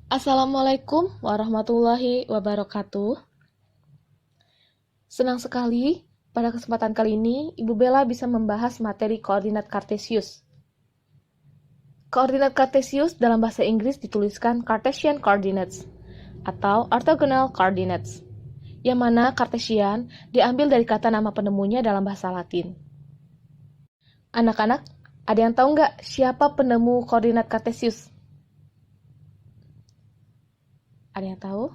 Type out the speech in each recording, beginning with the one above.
Assalamualaikum warahmatullahi wabarakatuh. Senang sekali pada kesempatan kali ini Ibu Bella bisa membahas materi koordinat Kartesius. Koordinat Kartesius dalam bahasa Inggris dituliskan Cartesian Coordinates atau Orthogonal Coordinates, yang mana Cartesian diambil dari kata nama penemunya dalam bahasa Latin. Anak-anak, ada yang tahu nggak siapa penemu koordinat Kartesius? Ada yang tahu?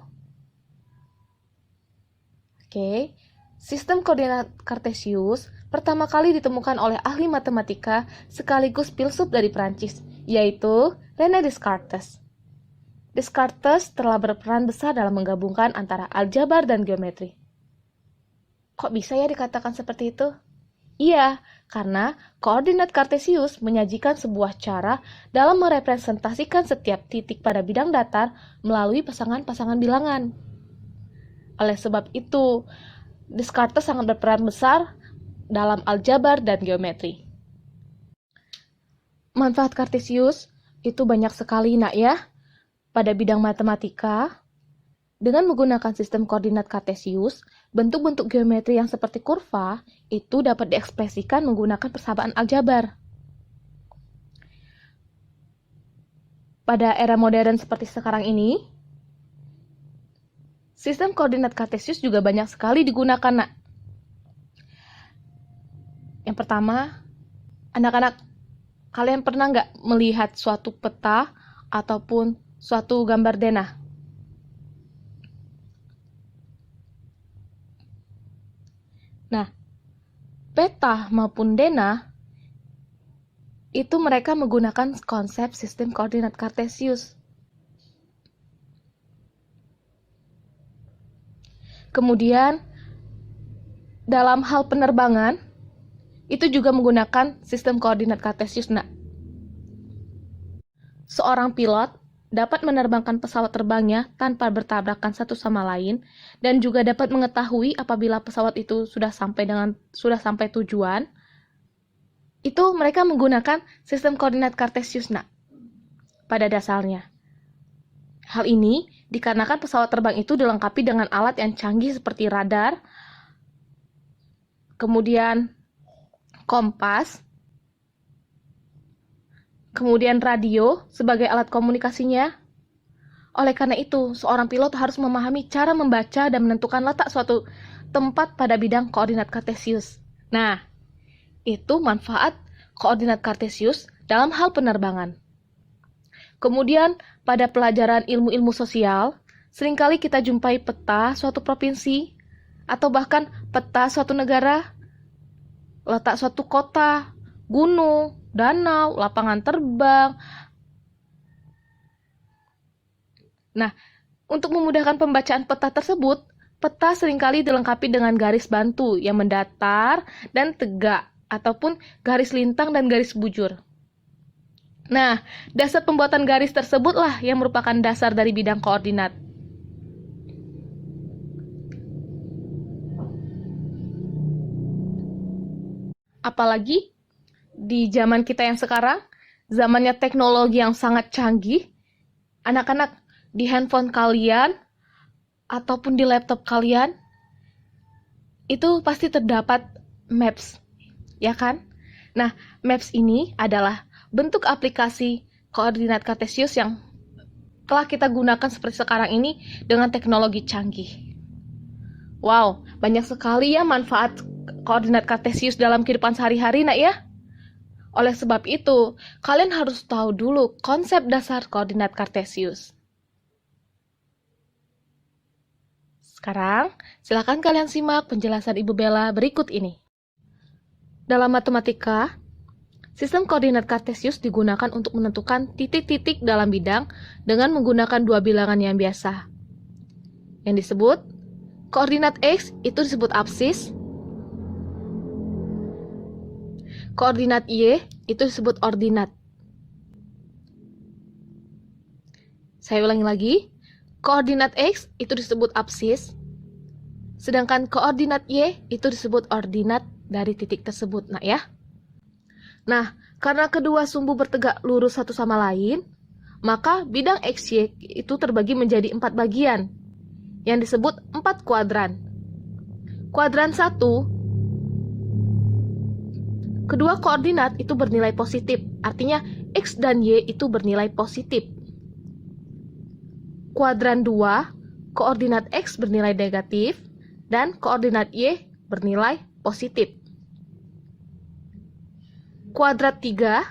Oke, sistem koordinat Kartesius pertama kali ditemukan oleh ahli matematika sekaligus filsuf dari Prancis, yaitu René Descartes. Descartes telah berperan besar dalam menggabungkan antara aljabar dan geometri. Kok bisa ya dikatakan seperti itu? Iya, karena koordinat Kartesius menyajikan sebuah cara dalam merepresentasikan setiap titik pada bidang datar melalui pasangan-pasangan bilangan. Oleh sebab itu, Descartes sangat berperan besar dalam aljabar dan geometri. Manfaat Kartesius itu banyak sekali, nak ya. Pada bidang matematika, dengan menggunakan sistem koordinat Kartesius, bentuk-bentuk geometri yang seperti kurva itu dapat diekspresikan menggunakan persamaan aljabar. Pada era modern seperti sekarang ini, sistem koordinat Kartesius juga banyak sekali digunakan, nak. Yang pertama, anak-anak, kalian pernah nggak melihat suatu peta ataupun suatu gambar denah? Nah, peta maupun denah itu mereka menggunakan konsep sistem koordinat Kartesius. Kemudian, dalam hal penerbangan, itu juga menggunakan sistem koordinat Kartesius, nak. Seorang pilot dapat menerbangkan pesawat terbangnya tanpa bertabrakan satu sama lain, dan juga dapat mengetahui apabila pesawat itu sudah sampai tujuan. Itu mereka menggunakan sistem koordinat Kartesius, nak, pada dasarnya. Hal ini dikarenakan pesawat terbang itu dilengkapi dengan alat yang canggih seperti radar, kemudian kompas, kemudian radio sebagai alat komunikasinya. Oleh karena itu, seorang pilot harus memahami cara membaca dan menentukan letak suatu tempat pada bidang koordinat Kartesius. Nah, itu manfaat koordinat Kartesius dalam hal penerbangan. Kemudian, pada pelajaran ilmu-ilmu sosial, seringkali kita jumpai peta suatu provinsi, atau bahkan peta suatu negara, letak suatu kota, gunung, danau, lapangan terbang. Nah, untuk memudahkan pembacaan peta tersebut, peta seringkali dilengkapi dengan garis bantu yang mendatar dan tegak, ataupun garis lintang dan garis bujur. Nah, dasar pembuatan garis tersebutlah yang merupakan dasar dari bidang koordinat. Apalagi di zaman kita yang sekarang, zamannya teknologi yang sangat canggih, anak-anak, di handphone kalian ataupun di laptop kalian, itu pasti terdapat Maps, ya kan? Nah, Maps ini adalah bentuk aplikasi koordinat Kartesius yang telah kita gunakan seperti sekarang ini dengan teknologi canggih. Wow, banyak sekali ya manfaat koordinat Kartesius dalam kehidupan sehari-hari, nak ya. Oleh sebab itu, kalian harus tahu dulu konsep dasar koordinat Kartesius. Sekarang, silakan kalian simak penjelasan Ibu Bella berikut ini. Dalam matematika, sistem koordinat Kartesius digunakan untuk menentukan titik-titik dalam bidang dengan menggunakan dua bilangan yang biasa. Yang disebut, koordinat X itu disebut absis, koordinat Y itu disebut ordinat. Saya ulangi lagi, koordinat X itu disebut absis, sedangkan koordinat Y itu disebut ordinat dari titik tersebut, nak ya. Nah, karena kedua sumbu bertegak lurus satu sama lain, maka bidang XY itu terbagi menjadi 4 bagian, yang disebut 4 kuadran. Kuadran 1, kedua koordinat itu bernilai positif, artinya X dan Y itu bernilai positif. Kuadran 2, koordinat X bernilai negatif, dan koordinat Y bernilai positif. Kuadrat 3,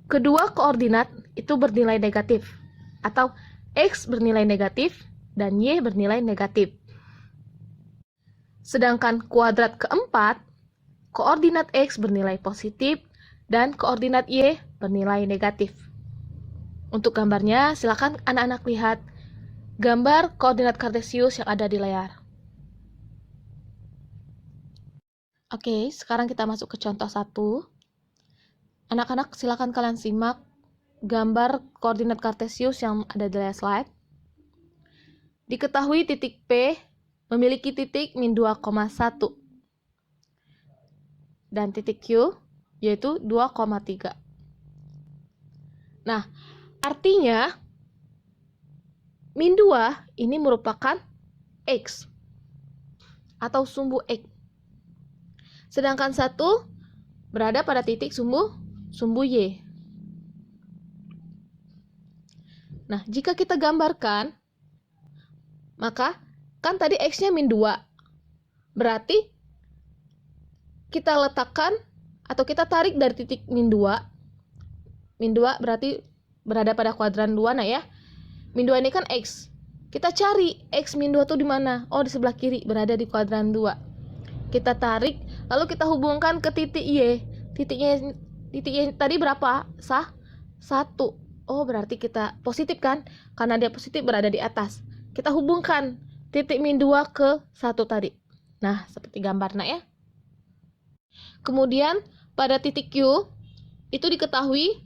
kedua koordinat itu bernilai negatif, atau X bernilai negatif dan Y bernilai negatif. Sedangkan kuadrat keempat, koordinat X bernilai positif dan koordinat Y bernilai negatif. Untuk gambarnya, silakan anak-anak lihat gambar koordinat kartesius yang ada di layar. Oke, sekarang kita masuk ke contoh 1. Anak-anak, silakan kalian simak gambar koordinat kartesius yang ada di layar slide. Diketahui titik P memiliki titik min 2,1 dan titik Q yaitu 2,3. Nah, artinya min 2 ini merupakan X atau sumbu X. Sedangkan 1 berada pada titik sumbu Y. Nah, jika kita gambarkan, maka kan tadi X-nya min 2. Berarti kita letakkan atau kita tarik dari titik min 2. Min 2 berarti berada pada kuadran 2, nah ya. Min 2 ini kan X. Kita cari X min 2 itu di mana? Oh, di sebelah kiri, berada di kuadran 2. Kita tarik, lalu kita hubungkan ke titik Y. Titik Y tadi berapa? 1. Oh, berarti kita positif kan? Karena dia positif berada di atas. Kita hubungkan titik min 2 ke 1 tadi. Nah, seperti gambar nak ya. Kemudian, pada titik Q, itu diketahui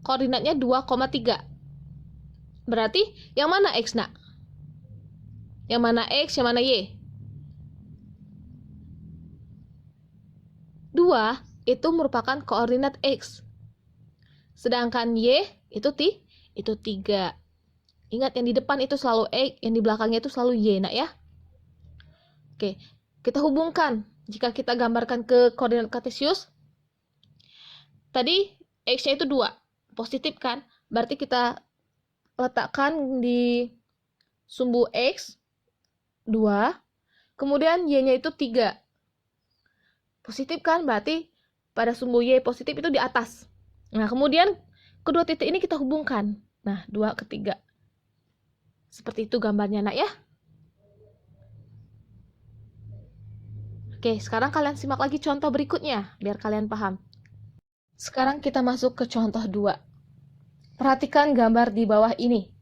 koordinatnya 2,3. Berarti, yang mana X nak? Yang mana X, yang mana Y? 2 itu merupakan koordinat X. Sedangkan Y itu 3. Ingat, yang di depan itu selalu X, yang di belakangnya itu selalu Y, nak ya. Oke, kita hubungkan. Jika kita gambarkan ke koordinat kartesius, tadi X-nya itu 2. Positif kan? Berarti kita letakkan di sumbu X 2, kemudian Y-nya itu 3. Positif kan? Berarti pada sumbu Y positif itu di atas. Nah, kemudian kedua titik ini kita hubungkan. Nah, 2 ke 3. Seperti itu gambarnya, nak ya. Oke, sekarang kalian simak lagi contoh berikutnya, biar kalian paham. Sekarang kita masuk ke contoh 2. Perhatikan gambar di bawah ini.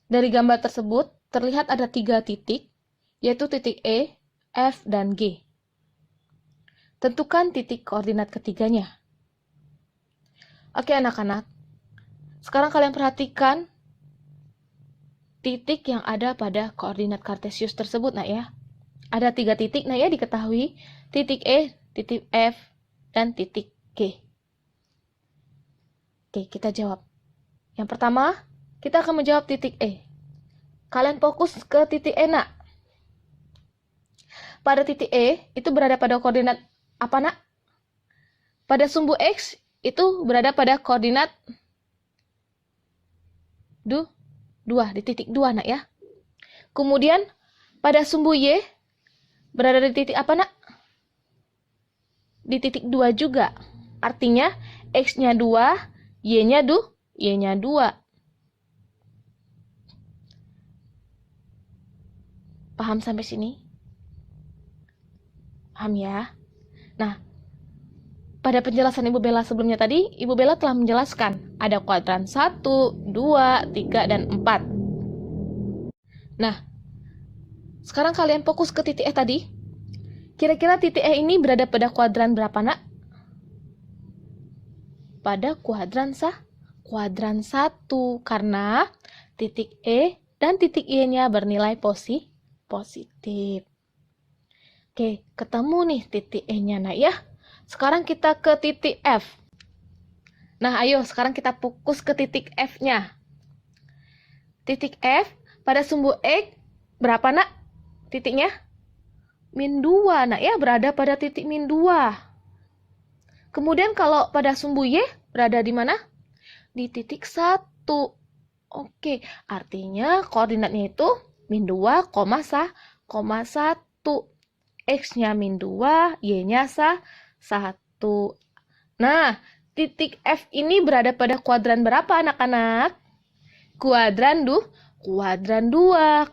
Dari gambar tersebut, terlihat ada 3 titik, yaitu titik E, F, dan G. Tentukan titik koordinat ketiganya. Oke anak-anak, sekarang kalian perhatikan titik yang ada pada koordinat kartesius tersebut, nak ya. Ada 3 titik, nak ya, diketahui. Titik E, titik F, dan titik G. Oke, kita jawab. Yang pertama, kita akan menjawab titik E. Kalian fokus ke titik E, nak. Pada titik E, itu berada pada koordinat apa, nak? Pada sumbu X, itu berada pada koordinat 2, di titik 2, nak ya. Kemudian, pada sumbu Y, berada di titik apa, nak? Di titik 2 juga. Artinya, X-nya 2, Y-nya 2. Paham sampai sini? Paham ya? Nah, pada penjelasan Ibu Bella sebelumnya tadi, Ibu Bella telah menjelaskan ada kuadran 1, 2, 3, dan 4. Nah, sekarang kalian fokus ke titik E tadi. Kira-kira titik E ini berada pada kuadran berapa, nak? Pada kuadran 1, karena titik E dan titik Y-nya bernilai positif. Oke, ketemu nih titik E-nya, nak ya. Sekarang kita ke titik F. Nah, ayo sekarang kita fokus ke titik F-nya. Titik F pada sumbu X berapa, nak? Titiknya? Min 2, nak ya, berada pada titik min 2. Kemudian kalau pada sumbu Y berada di mana? Di titik 1. Oke, artinya koordinatnya itu min 2, 1. X-nya min 2, Y-nya 1. Nah, titik F ini berada pada kuadran berapa, anak-anak? Kuadran 2,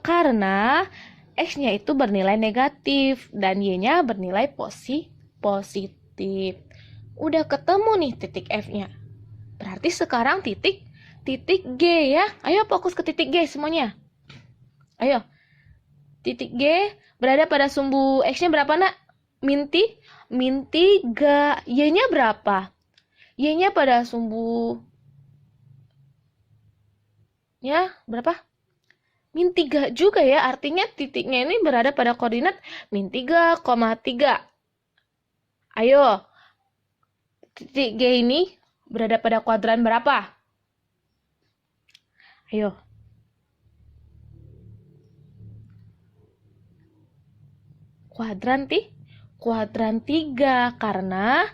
karena X-nya itu bernilai negatif dan Y-nya bernilai positif. Udah ketemu nih titik F-nya. Berarti sekarang titik G ya. Ayo fokus ke titik G semuanya. Ayo. Titik G berada pada sumbu X-nya berapa, nak? Min 3. Y-nya berapa? Y-nya pada sumbu ya berapa? Min 3 juga ya. Artinya titiknya ini berada pada koordinat min 3,3. Ayo. Titik G ini berada pada kuadran berapa? Ayo. Kuadran 3 karena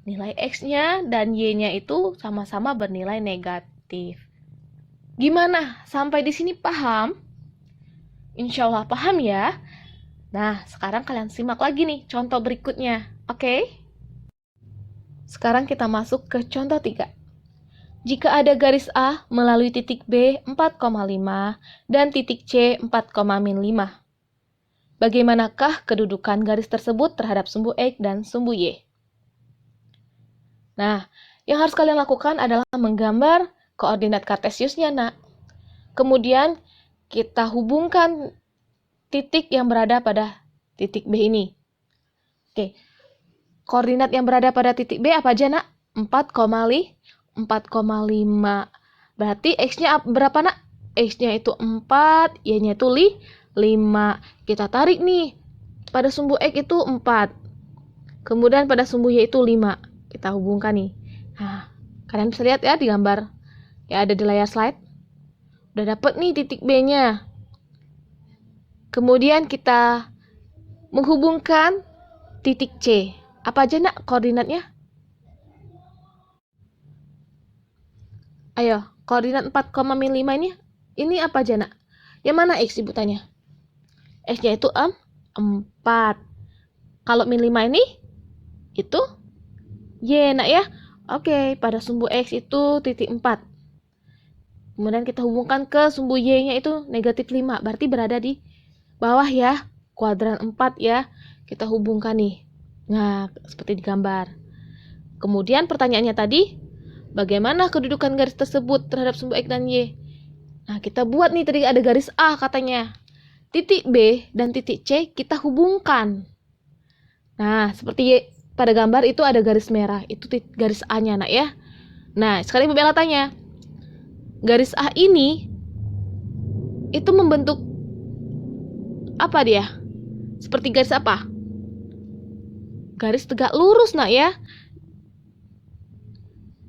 nilai X-nya dan Y-nya itu sama-sama bernilai negatif. Gimana? Sampai di sini paham? Insya Allah paham ya. Nah, sekarang kalian simak lagi nih contoh berikutnya. Oke? Sekarang kita masuk ke contoh 3. Jika ada garis A melalui titik B 4,5 dan titik C 4,-5. Bagaimanakah kedudukan garis tersebut terhadap sumbu X dan sumbu Y? Nah, yang harus kalian lakukan adalah menggambar koordinat kartesiusnya, nak. Kemudian kita hubungkan titik yang berada pada titik B ini. Oke, koordinat yang berada pada titik B apa aja, nak? 4,5. Berarti X-nya berapa, nak? X-nya itu 4, Y-nya itu 5. Kita tarik nih. Pada sumbu X itu 4. Kemudian pada sumbu Y itu 5. Kita hubungkan nih. Nah, kalian bisa lihat ya di gambar. Ya ada di layar slide. Udah dapet nih titik B-nya. Kemudian kita menghubungkan titik C. Apa aja, nak, koordinatnya? Ayo, koordinat 4,5 ini apa aja, nak? Yang mana X, ibu tanya? X-nya itu 4. Kalau min 5 ini, itu Y, nak ya? Oke, pada sumbu X itu titik 4. Kemudian kita hubungkan ke sumbu Y-nya itu negatif 5. Berarti berada di bawah ya. Kuadran 4 ya. Kita hubungkan nih. Nah, seperti di gambar. Kemudian pertanyaannya tadi, bagaimana kedudukan garis tersebut terhadap sumbu X dan Y? Nah, kita buat nih, tadi ada garis A katanya. Titik B dan titik C kita hubungkan. Nah, seperti pada gambar itu ada garis merah. Itu garis A-nya, nak ya. Nah, sekarang Ibu Bella tanya. Garis A ini itu membentuk apa dia? Seperti garis apa? Garis tegak lurus, nak ya.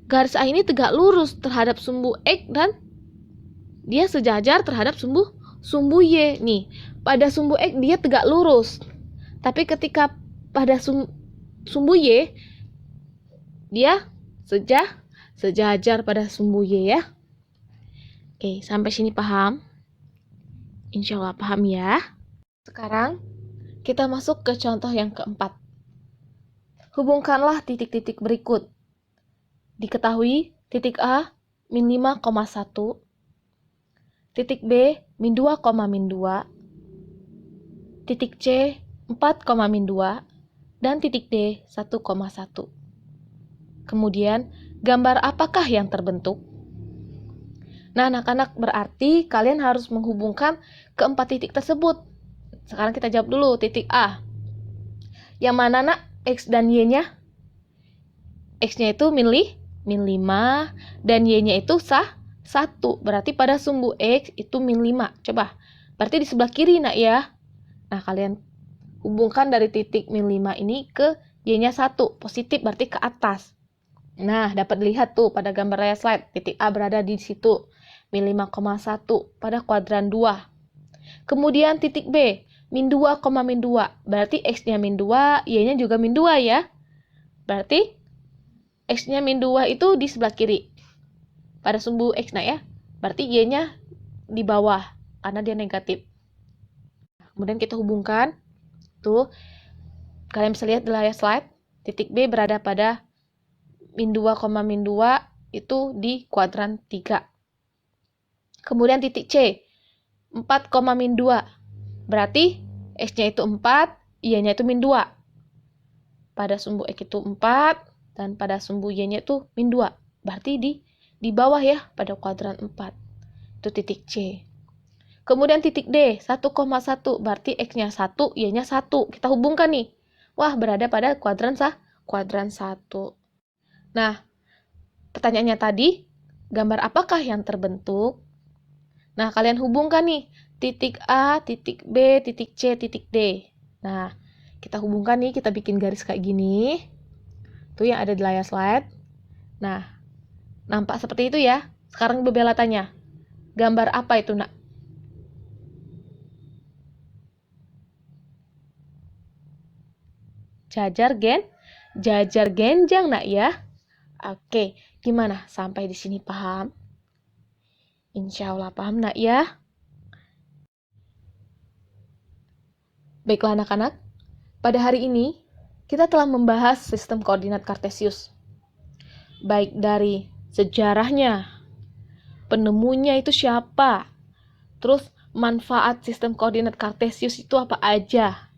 Garis A ini tegak lurus terhadap sumbu X dan dia sejajar terhadap sumbu Y. Nih, pada sumbu X dia tegak lurus. Tapi ketika pada sumbu Y dia sejajar pada sumbu Y ya. Oke, sampai sini paham? Insya Allah paham ya. Sekarang kita masuk ke contoh yang keempat. Hubungkanlah titik-titik berikut. Diketahui titik A min 5,1, titik B min 2,-2, titik C 4,-2, dan titik D 1,1. Kemudian, gambar apakah yang terbentuk? Nah, anak-anak, berarti kalian harus menghubungkan keempat titik tersebut. Sekarang kita jawab dulu, titik A. Yang mana, nak? X dan Y-nya? X-nya itu min 5, dan Y-nya itu 1. Berarti pada sumbu X itu min 5. Coba, berarti di sebelah kiri, nak ya. Nah, kalian hubungkan dari titik min 5 ini ke Y-nya 1, positif berarti ke atas. Nah, dapat dilihat tuh pada gambar layar slide, titik A berada di situ, min 5,1 pada kuadran 2. Kemudian titik B, min 2, min 2, berarti X-nya min 2, Y-nya juga min 2 ya. Berarti X-nya min 2 itu di sebelah kiri, pada sumbu X, nah ya. Berarti Y-nya di bawah, karena dia negatif. Kemudian kita hubungkan, tuh, kalian bisa lihat di layar slide, titik B berada pada min 2, min 2 itu di kuadran 3. Kemudian titik C, 4, min 2. Berarti X-nya itu 4, Y-nya itu min 2. Pada sumbu X itu 4, dan pada sumbu Y-nya itu min 2. Berarti di bawah ya, pada kuadran 4. Itu titik C. Kemudian titik D, 1,1. Berarti X-nya 1, Y-nya 1. Kita hubungkan nih. Wah, berada pada kuadran 1. Nah, pertanyaannya tadi, gambar apakah yang terbentuk? Nah, kalian hubungkan nih, titik A, titik B, titik C, titik D. Nah, kita hubungkan nih, kita bikin garis kayak gini. Itu yang ada di layar slide. Nah, nampak seperti itu ya. Sekarang Ibu Bella tanya, gambar apa itu, nak? Jajar genjang, nak ya. Oke, gimana? Sampai di sini paham? Insya Allah paham, nak ya. Baiklah anak-anak, pada hari ini kita telah membahas sistem koordinat Kartesius. Baik dari sejarahnya, penemunya itu siapa, terus manfaat sistem koordinat Kartesius itu apa aja.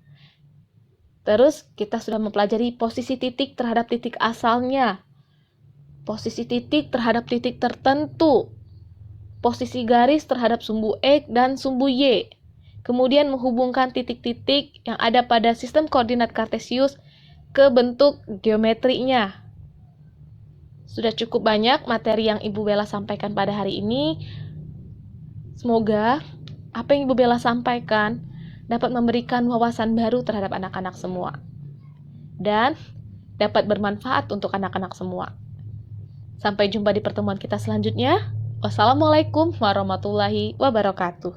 Terus kita sudah mempelajari posisi titik terhadap titik asalnya, posisi titik terhadap titik tertentu, posisi garis terhadap sumbu X dan sumbu Y. Kemudian menghubungkan titik-titik yang ada pada sistem koordinat Kartesius ke bentuk geometrinya. Sudah cukup banyak materi yang Ibu Bella sampaikan pada hari ini. Semoga apa yang Ibu Bella sampaikan dapat memberikan wawasan baru terhadap anak-anak semua. Dan dapat bermanfaat untuk anak-anak semua. Sampai jumpa di pertemuan kita selanjutnya. Wassalamualaikum warahmatullahi wabarakatuh.